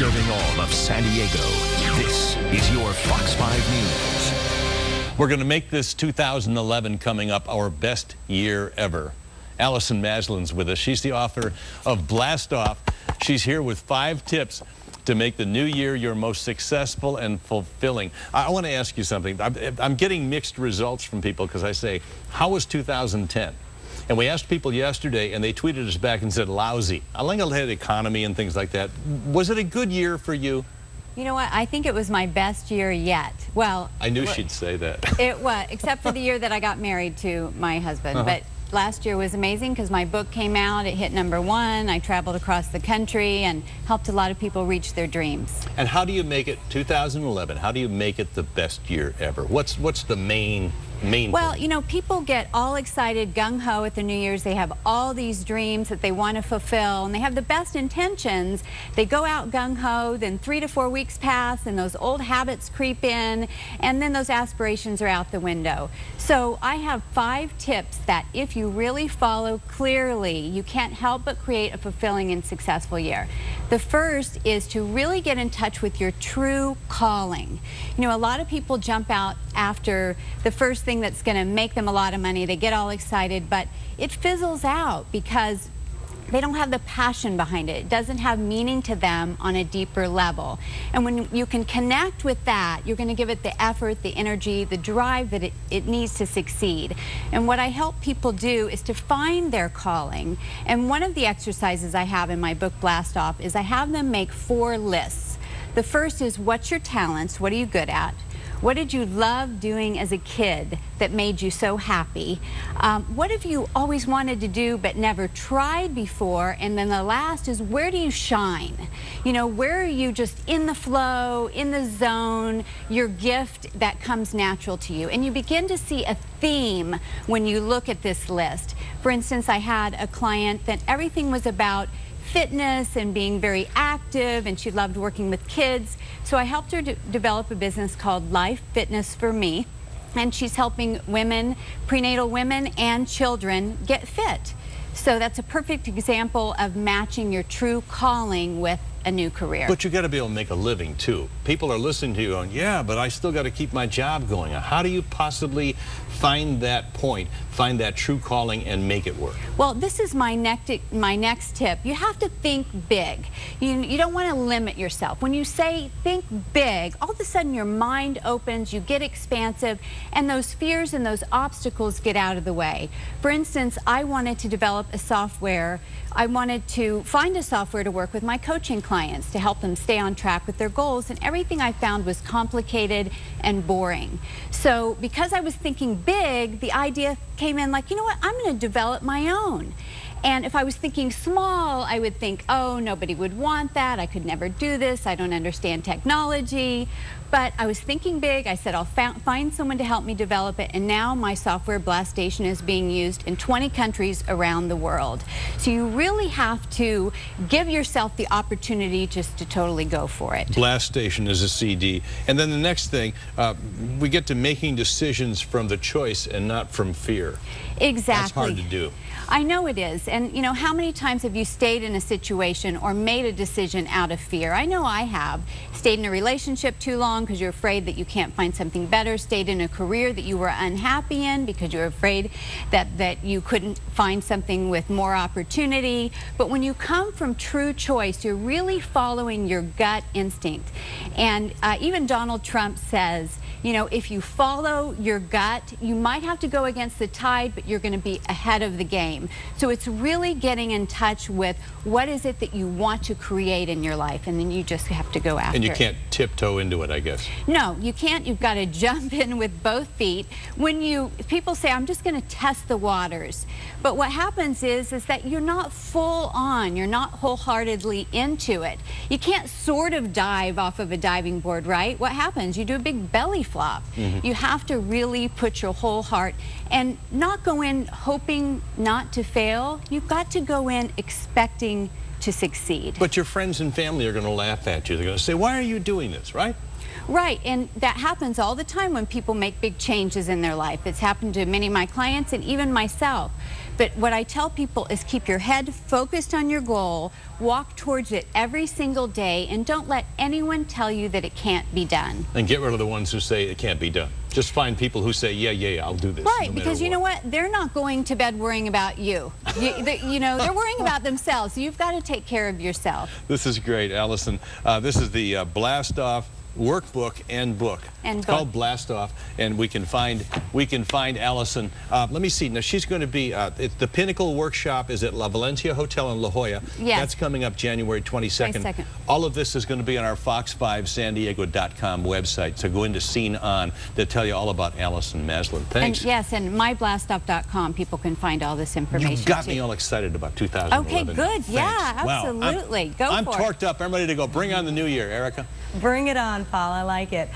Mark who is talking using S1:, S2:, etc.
S1: Serving all of San Diego, this is your Fox 5 News.
S2: We're going to make this 2011 coming up our best year ever. Allison Maslan's with us. She's the author of Blast Off. She's here with 5 tips to make the new year your most successful and fulfilling. I want to ask you something. I'm getting mixed results from people because I say, how was 2010? And we asked people yesterday, and they tweeted us back and said, lousy. I think I had economy and things like that. Was it a good year for you?
S3: You know what? I think it was my best year yet. Well,
S2: I knew she'd say that.
S3: It was, except for the year that I got married to my husband. But last year was amazing because my book came out. It hit #1. I traveled across the country and helped a lot of people reach their dreams.
S2: And how do you make it 2011? How do you make it the best year ever? What's the main
S3: Well,
S2: point?
S3: you know, people get all excited, gung-ho at the New Year's. They have all these dreams that they want to fulfill, and they have the best intentions. They go out gung-ho, then 3 to 4 weeks pass, and those old habits creep in, and then those aspirations are out the window. So I have 5 tips that if you really follow clearly, you can't help but create a fulfilling and successful year. The first is to really get in touch with your true calling. You know, a lot of people jump out after the first thing that's going to make them a lot of money. They get all excited, but it fizzles out because they don't have the passion behind it. It doesn't have meaning to them on a deeper level. And when you can connect with that, you're going to give it the effort, the energy, the drive that it needs to succeed. And what I help people do is to find their calling. And one of the exercises I have in my book, Blast Off, is I have them make 4 lists. The first is, what's your talents? What are you good at? What did you love doing as a kid that made you so happy? What have you always wanted to do but never tried before? And then the last is, where do you shine? You know, where are you just in the flow, in the zone, your gift that comes natural to you? And you begin to see a theme when you look at this list. For instance, I had a client that everything was about fitness and being very active, and she loved working with kids. So I helped her to develop a business called Life Fitness for Me, and she's helping women, prenatal women and children get fit. So that's a perfect example of matching your true calling with a new career.
S2: But you got to be able to make a living too. People are listening to you going, yeah, but I still got to keep my job going. How do you possibly find that point, find that true calling and make it work?
S3: Well, this is my next tip. You have to think big. You don't want to limit yourself. When you say think big, all of a sudden your mind opens, you get expansive, and those fears and those obstacles get out of the way. For instance, I wanted to develop a software. I wanted to find a software to work with my coaching clients to help them stay on track with their goals, and everything I found was complicated and boring. So because I was thinking big, the idea came in like, you know what, I'm going to develop my own. And if I was thinking small, I would think, oh, nobody would want that. I could never do this. I don't understand technology. But I was thinking big. I said, I'll find someone to help me develop it. And now my software, Blast Station, is being used in 20 countries around the world. So you really have to give yourself the opportunity just to totally go for it.
S2: Blast Station is a CD. And then the next thing, we get to making decisions from the choice and not from fear.
S3: Exactly.
S2: That's hard to do.
S3: I know it is. And you know, how many times have you stayed in a situation or made a decision out of fear? I know I have. Stayed in a relationship too long because you're afraid that you can't find something better. Stayed in a career that you were unhappy in because you're afraid that you couldn't find something with more opportunity. But when you come from true choice, you're really following your gut instinct. And even Donald Trump says, you know, if you follow your gut, you might have to go against the tide, but you're going to be ahead of the game. So it's really getting in touch with what is it that you want to create in your life, and then you just have to go after it.
S2: And you can't tiptoe into it, I guess.
S3: No, you can't. You've got to jump in with both feet. When people say, I'm just going to test the waters. But what happens is that you're not full on. You're not wholeheartedly into it. You can't sort of dive off of a diving board, right? What happens? You do a big belly flop. You have to really put your whole heart and not go in hoping not to fail. You've got to go in expecting to succeed.
S2: But your friends and family are going to laugh at you. They're going to say, why are you doing this, right?
S3: Right, and that happens all the time when people make big changes in their life. It's happened to many of my clients and even myself. But what I tell people is keep your head focused on your goal, walk towards it every single day, and don't let anyone tell you that it can't be done.
S2: And get rid of the ones who say it can't be done. Just find people who say, yeah, I'll do this.
S3: Right, because you know what? They're not going to bed worrying about you. You know, they're worrying about themselves. So you've got to take care of yourself.
S2: This is great, Allison. This is the Blast Off workbook and book. It's called Blast Off, and we can find Allison. Let me see. Now she's going to be the Pinnacle workshop is at La Valencia Hotel in La Jolla.
S3: Yes.
S2: That's coming up January 22nd. All of this is going to be on our fox5sandiego.com website. So go into Scene On to tell you all about Allison Maslan. Thanks.
S3: And yes, and myblastoff.com. People can find all this information.
S2: You got
S3: too.
S2: me all excited about 2011.
S3: Okay, good.
S2: Thanks.
S3: Yeah,
S2: Wow.
S3: absolutely. Go for it.
S2: I'm torqued up. I'm ready to go. Bring on the new year, Erica.
S4: Bring it on, Paul. I like it.